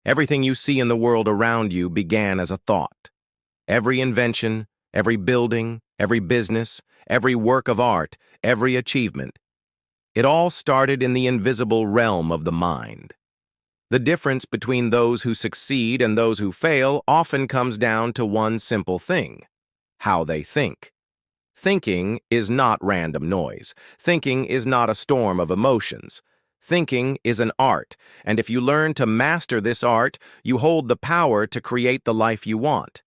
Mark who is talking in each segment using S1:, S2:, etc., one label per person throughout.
S1: Everything you see in the world around you began as a thought. Every invention, every building, every business, every work of art, every achievement. It all started in the invisible realm of the mind. The difference between those who succeed and those who fail often comes down to one simple thing: how they think. Thinking is not random noise. Thinking is not a storm of emotions. Thinking is an art, and if you learn to master this art, you hold the power to create the life you want.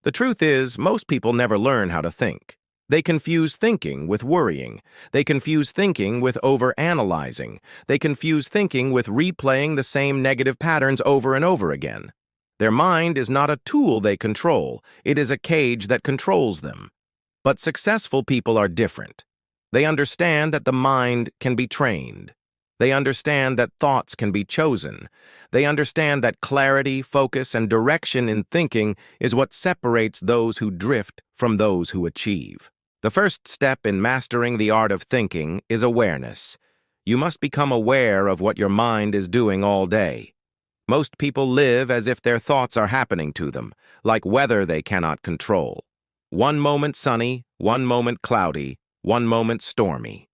S1: The truth is, most people never learn how to think. They confuse thinking with worrying. They confuse thinking with overanalyzing. They confuse thinking with replaying the same negative patterns over and over again. Their mind is not a tool they control. It is a cage that controls them. But successful people are different. They understand that the mind can be trained. They understand that thoughts can be chosen. They understand that clarity, focus, and direction in thinking is what separates those who drift from those who achieve. The first step in mastering the art of thinking is awareness. You must become aware of what your mind is doing all day. Most people live as if their thoughts are happening to them, like weather they cannot control. One moment sunny, one moment cloudy, one moment stormy.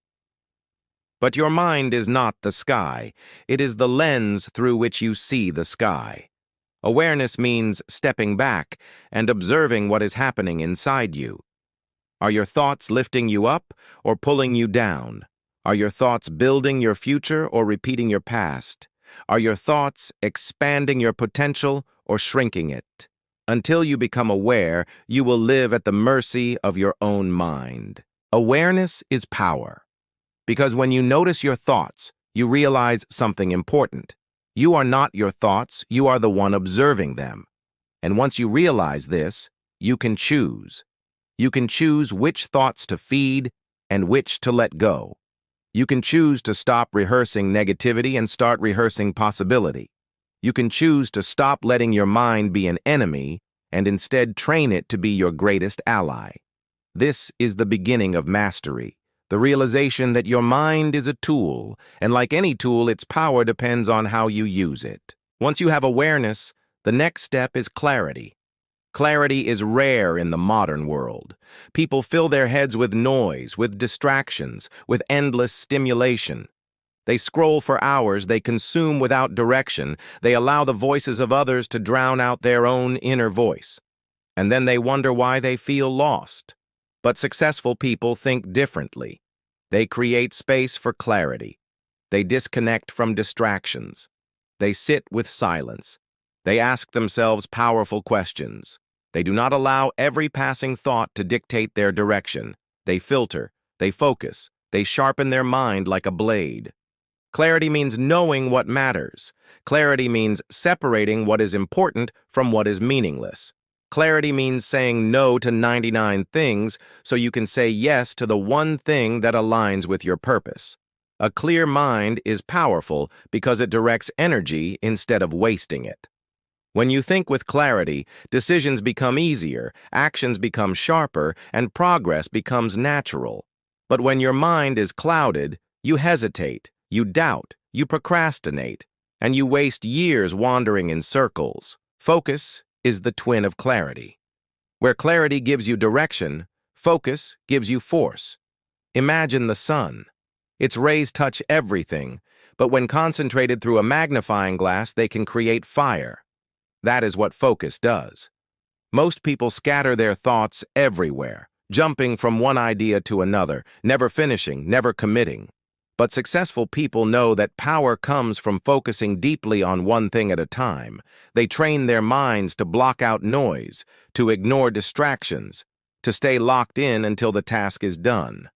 S1: But your mind is not the sky. It is the lens through which you see the sky. Awareness means stepping back and observing what is happening inside you. Are your thoughts lifting you up or pulling you down? Are your thoughts building your future or repeating your past? Are your thoughts expanding your potential or shrinking it? Until you become aware, you will live at the mercy of your own mind. Awareness is power. Because when you notice your thoughts, you realize something important. You are not your thoughts, you are the one observing them. And once you realize this, you can choose. You can choose which thoughts to feed and which to let go. You can choose to stop rehearsing negativity and start rehearsing possibility. You can choose to stop letting your mind be an enemy and instead train it to be your greatest ally. This is the beginning of mastery. The realization that your mind is a tool, and like any tool, its power depends on how you use it. Once you have awareness, the next step is clarity. Clarity is rare in the modern world. People fill their heads with noise, with distractions, with endless stimulation. They scroll for hours, they consume without direction, they allow the voices of others to drown out their own inner voice. And then they wonder why they feel lost. But successful people think differently. They create space for clarity. They disconnect from distractions. They sit with silence. They ask themselves powerful questions. They do not allow every passing thought to dictate their direction. They filter, they focus, they sharpen their mind like a blade. Clarity means knowing what matters. Clarity means separating what is important from what is meaningless. Clarity means saying no to 99 things so you can say yes to the one thing that aligns with your purpose. A clear mind is powerful because it directs energy instead of wasting it. When you think with clarity, decisions become easier, actions become sharper, and progress becomes natural. But when your mind is clouded, you hesitate, you doubt, you procrastinate, and you waste years wandering in circles. Focus is the twin of clarity. Where clarity gives you direction, focus gives you force. Imagine the sun. Its rays touch everything, but when concentrated through a magnifying glass, they can create fire. That is what focus does. Most people scatter their thoughts everywhere, jumping from one idea to another, never finishing, never committing. But successful people know that power comes from focusing deeply on one thing at a time. They train their minds to block out noise, to ignore distractions, to stay locked in until the task is done.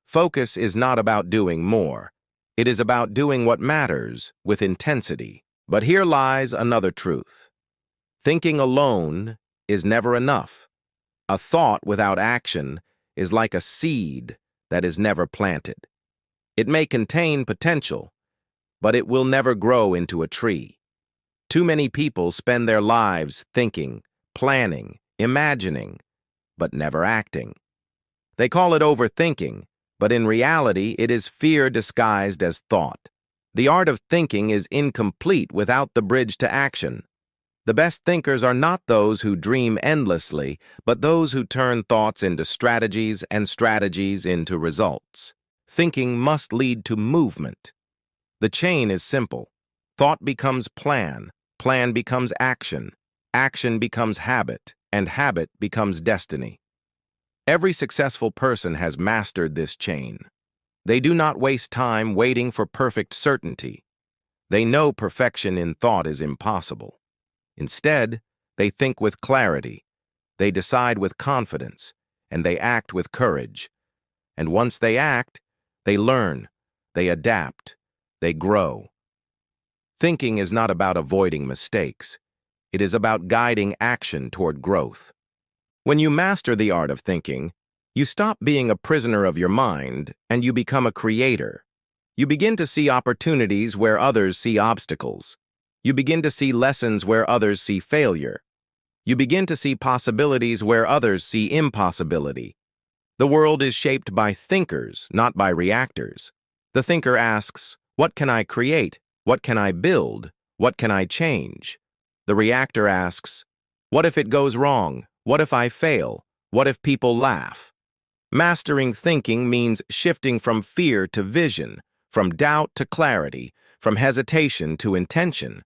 S1: Focus is not about doing more. It is about doing what matters with intensity. But here lies another truth. Thinking alone is never enough. A thought without action is like a seed that is never planted. It may contain potential, but it will never grow into a tree. Too many people spend their lives thinking, planning, imagining, but never acting. They call it overthinking, but in reality it is fear disguised as thought. The art of thinking is incomplete without the bridge to action. The best thinkers are not those who dream endlessly, but those who turn thoughts into strategies and strategies into results. Thinking must lead to movement. The chain is simple. Thought becomes plan, plan becomes action, action becomes habit, and habit becomes destiny. Every successful person has mastered this chain. They do not waste time waiting for perfect certainty. They know perfection in thought is impossible. Instead, they think with clarity, they decide with confidence, and they act with courage. And once they act, they learn, they adapt, they grow. Thinking is not about avoiding mistakes. It is about guiding action toward growth. When you master the art of thinking, you stop being a prisoner of your mind and you become a creator. You begin to see opportunities where others see obstacles. You begin to see lessons where others see failure. You begin to see possibilities where others see impossibility. The world is shaped by thinkers, not by reactors. The thinker asks, "What can I create? What can I build? What can I change?" The reactor asks, "What if it goes wrong? What if I fail? What if people laugh?" Mastering thinking means shifting from fear to vision, from doubt to clarity, from hesitation to intention.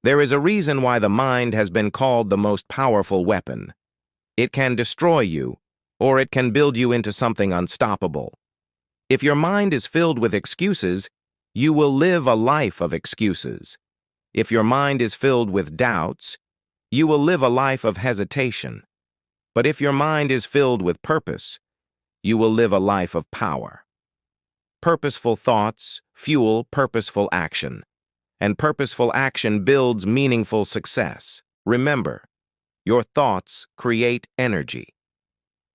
S1: There is a reason why the mind has been called the most powerful weapon. It can destroy you, or it can build you into something unstoppable. If your mind is filled with excuses, you will live a life of excuses. If your mind is filled with doubts, you will live a life of hesitation. But if your mind is filled with purpose, you will live a life of power. Purposeful thoughts fuel purposeful action, and purposeful action builds meaningful success. Remember, your thoughts create energy.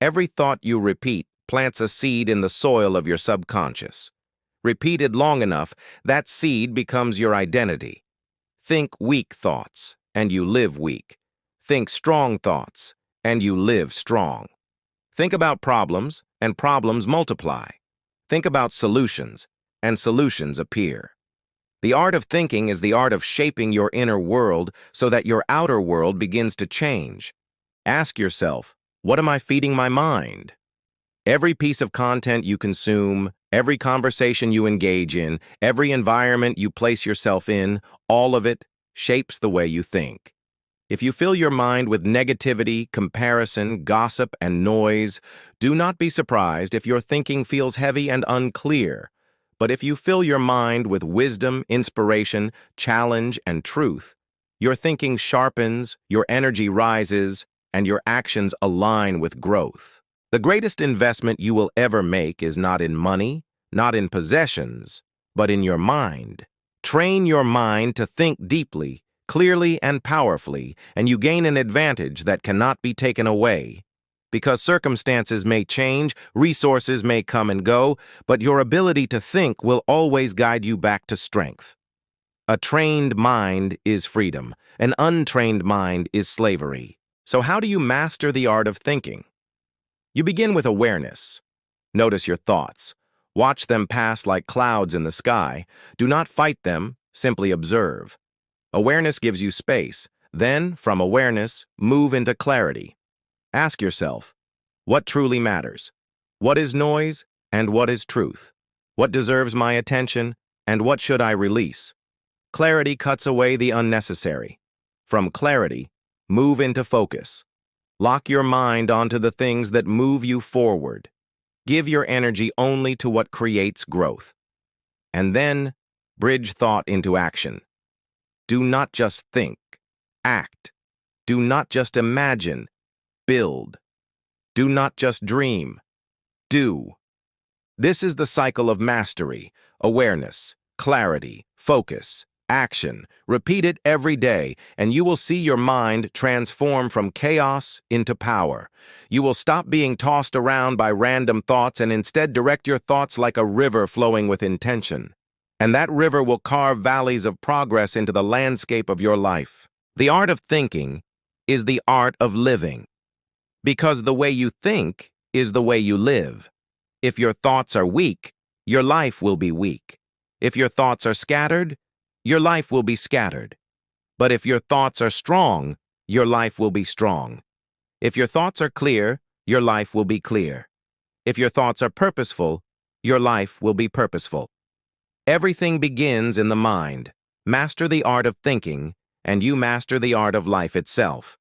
S1: Every thought you repeat plants a seed in the soil of your subconscious. Repeated long enough, that seed becomes your identity. Think weak thoughts, and you live weak. Think strong thoughts, and you live strong. Think about problems, and problems multiply. Think about solutions, and solutions appear. The art of thinking is the art of shaping your inner world so that your outer world begins to change. Ask yourself, what am I feeding my mind? Every piece of content you consume, every conversation you engage in, every environment you place yourself in, all of it shapes the way you think. If you fill your mind with negativity, comparison, gossip, and noise, do not be surprised if your thinking feels heavy and unclear. But if you fill your mind with wisdom, inspiration, challenge, and truth, your thinking sharpens, your energy rises, and your actions align with growth. The greatest investment you will ever make is not in money, not in possessions, but in your mind. Train your mind to think deeply, clearly, and powerfully, and you gain an advantage that cannot be taken away. Because circumstances may change, resources may come and go, but your ability to think will always guide you back to strength. A trained mind is freedom. An untrained mind is slavery. So how do you master the art of thinking? You begin with awareness. Notice your thoughts. Watch them pass like clouds in the sky. Do not fight them, simply observe. Awareness gives you space. Then, from awareness, move into clarity. Ask yourself, what truly matters? What is noise and what is truth? What deserves my attention and what should I release? Clarity cuts away the unnecessary. From clarity, move into focus. Lock your mind onto the things that move you forward. Give your energy only to what creates growth. And then, bridge thought into action. Do not just think, act. Do not just imagine, build. Do not just dream, do. This is the cycle of mastery, awareness, clarity, focus, action. Repeat it every day, and you will see your mind transform from chaos into power. You will stop being tossed around by random thoughts and instead direct your thoughts like a river flowing with intention. And that river will carve valleys of progress into the landscape of your life. The art of thinking is the art of living. Because the way you think is the way you live. If your thoughts are weak, your life will be weak. If your thoughts are scattered, your life will be scattered. But if your thoughts are strong, your life will be strong. If your thoughts are clear, your life will be clear. If your thoughts are purposeful, your life will be purposeful. Everything begins in the mind. Master the art of thinking, and you master the art of life itself.